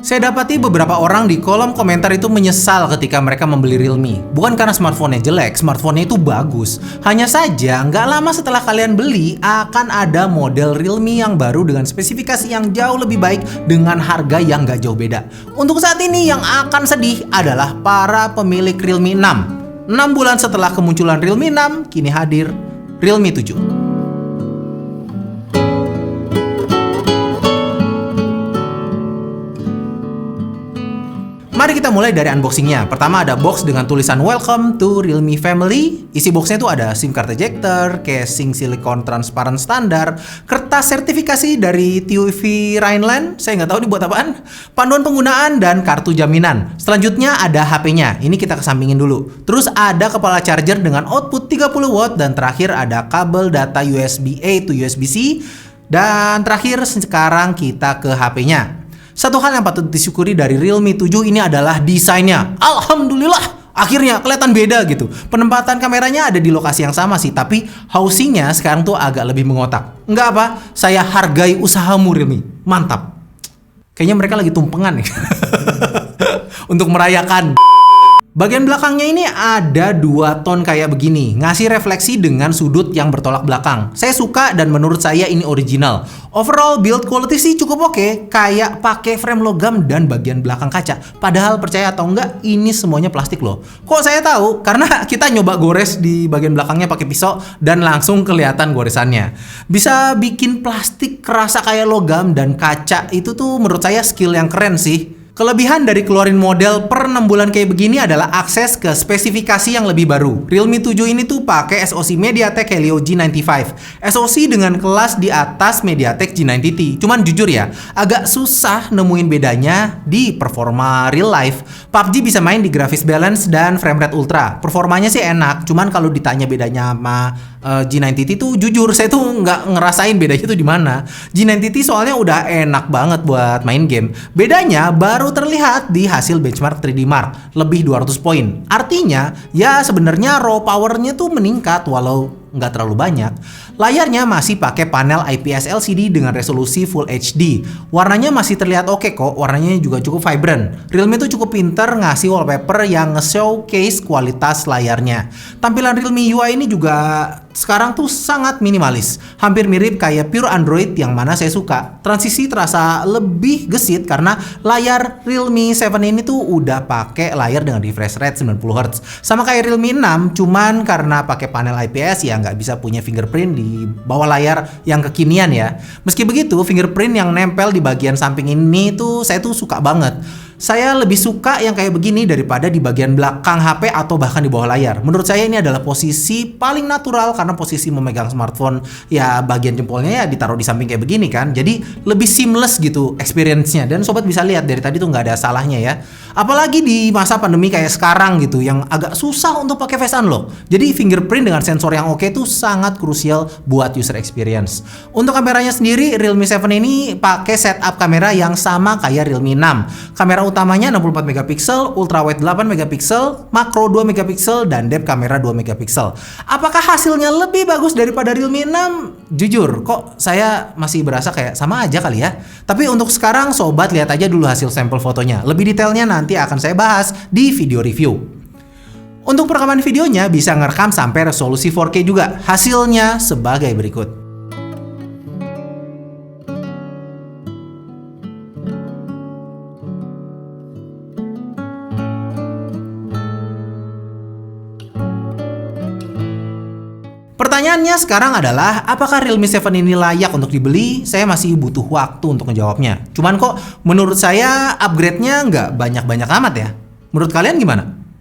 Saya dapati beberapa orang di kolom komentar itu menyesal ketika mereka membeli Realme. Bukan karena smartphone-nya jelek, smartphone-nya itu bagus. Hanya saja, nggak lama setelah kalian beli, akan ada model Realme yang baru dengan spesifikasi yang jauh lebih baik dengan harga yang nggak jauh beda. Untuk saat ini yang akan sedih adalah para pemilik Realme 6. 6 bulan setelah kemunculan Realme 6, kini hadir Realme 7. Mari kita mulai dari unboxingnya. Pertama ada box dengan tulisan Welcome to Realme Family. Isi boxnya itu ada SIM card ejector, casing silikon transparan standar, kertas sertifikasi dari TUV Rhineland, saya nggak tahu dibuat apaan, panduan penggunaan, dan kartu jaminan. Selanjutnya ada HP-nya, ini kita kesampingin dulu. Terus ada kepala charger dengan output 30 watt, dan terakhir ada kabel data USB-A to USB-C. Dan terakhir sekarang kita ke HP-nya. Satu hal yang patut disyukuri dari Realme 7 ini adalah desainnya. Alhamdulillah, akhirnya kelihatan beda gitu. Penempatan kameranya ada di lokasi yang sama sih, tapi housingnya sekarang tuh agak lebih mengotak. Nggak apa, saya hargai usahamu Realme. Mantap. Kayaknya mereka lagi tumpengan nih. Untuk merayakan. Bagian belakangnya ini ada 2 ton kayak begini, ngasih refleksi dengan sudut yang bertolak belakang. Saya suka dan menurut saya ini original. Overall build quality sih cukup oke, kayak pakai frame logam dan bagian belakang kaca. Padahal percaya atau enggak, ini semuanya plastik loh. Kok saya tahu? Karena kita nyoba gores di bagian belakangnya pakai pisau dan langsung kelihatan goresannya. Bisa bikin plastik kerasa kayak logam dan kaca, itu tuh menurut saya skill yang keren sih. Kelebihan dari keluarin model per 6 bulan kayak begini adalah akses ke spesifikasi yang lebih baru. Realme 7 ini tuh pakai SoC MediaTek Helio G95. SoC dengan kelas di atas MediaTek G90T. Cuman jujur ya, agak susah nemuin bedanya di performa real life. PUBG bisa main di graphics balance dan frame rate ultra. Performanya sih enak, cuman kalau ditanya bedanya sama G90T tuh jujur saya tuh nggak ngerasain bedanya tuh di mana. G90T soalnya udah enak banget buat main game. Bedanya baru terlihat di hasil benchmark 3D Mark, lebih 200 poin. Artinya, ya sebenarnya raw powernya tuh meningkat walau nggak terlalu banyak. Layarnya masih pakai panel IPS LCD dengan resolusi Full HD. Warnanya masih terlihat oke kok, warnanya juga cukup vibrant. Realme tuh cukup pinter ngasih wallpaper yang nge-showcase kualitas layarnya. Tampilan Realme UI ini juga sekarang tuh sangat minimalis. Hampir mirip kayak pure Android yang mana saya suka. Transisi terasa lebih gesit karena layar Realme 7 ini tuh udah pakai layar dengan refresh rate 90Hz. Sama kayak Realme 6, cuman karena pakai panel IPS ya nggak bisa punya fingerprint di bawah layar yang kekinian ya. Meski begitu, fingerprint yang nempel di bagian samping ini tuh saya tuh suka banget. Saya lebih suka yang kayak begini daripada di bagian belakang HP atau bahkan di bawah layar. Menurut saya ini adalah posisi paling natural karena posisi memegang smartphone ya bagian jempolnya ya ditaruh di samping kayak begini kan. Jadi lebih seamless gitu experience-nya. Dan sobat bisa lihat dari tadi tuh nggak ada salahnya ya. Apalagi di masa pandemi kayak sekarang gitu yang agak susah untuk pakai Face Unlock. Jadi fingerprint dengan sensor yang oke tuh sangat krusial buat user experience. Untuk kameranya sendiri Realme 7 ini pakai setup kamera yang sama kayak Realme 6. Kamera utamanya 64 megapiksel, ultrawide 8 megapiksel, makro 2 megapiksel, dan depth kamera 2 megapiksel. Apakah hasilnya lebih bagus daripada Realme 6? Jujur, kok saya masih berasa kayak sama aja kali ya. Tapi untuk sekarang sobat lihat aja dulu hasil sampel fotonya. Lebih detailnya nanti akan saya bahas di video review. Untuk perekaman videonya bisa ngerekam sampai resolusi 4K juga. Hasilnya sebagai berikut. Pertanyaannya sekarang adalah, apakah Realme 7 ini layak untuk dibeli? Saya masih butuh waktu untuk menjawabnya. Cuman kok menurut saya upgrade-nya nggak banyak-banyak amat ya. Menurut kalian gimana?